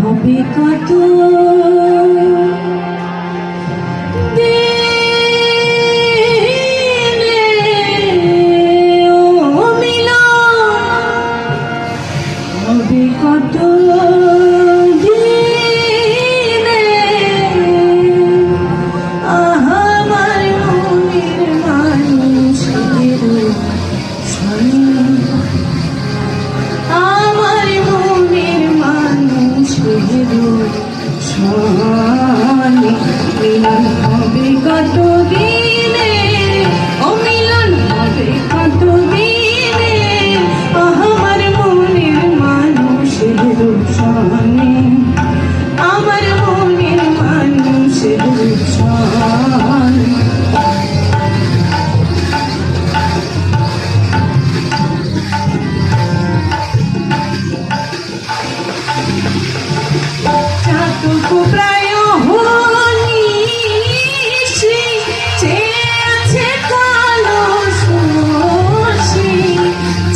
হবে কত হবে কত মিলন হবে কত দিনে ও মিলন হবে কত দিনে আমার মনের মানুষের সনে আমার মনের মানুষের সনে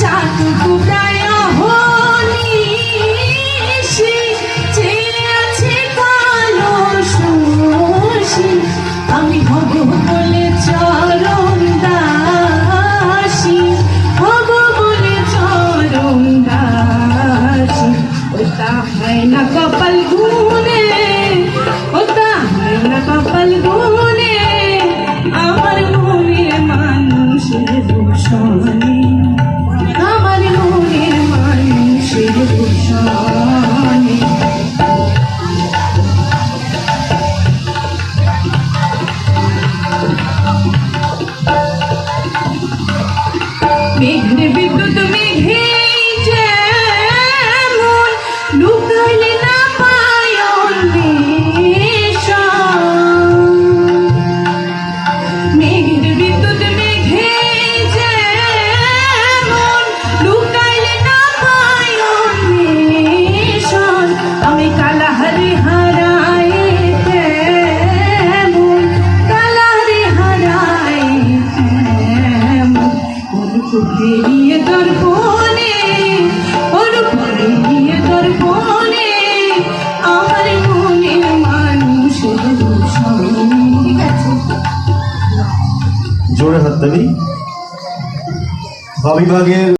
চাতক প্রায় আমি হব বলে চরণ দাসী হব বলে চরণ দাসী ওটা হয় না কপাল গুনে ওটা হয় না কপাল গুনে আমার মনের মানুষের সনে আমার মনের মানুষের সনে মেঘে বিদ্যুৎ মেঘে যেমন লুকাইলে না পায় মেঘের বিদ্যুৎ মেঘে যেমন লুকাইলে না পায় আমি কালাহারে হারাই তেমন কালাহারে হারাই ফেরিয়ে দর্পণে ওর ফেরিয়ে দর্পণে আমার মনের মানুষের জোরে হাত তালি। বিভাগের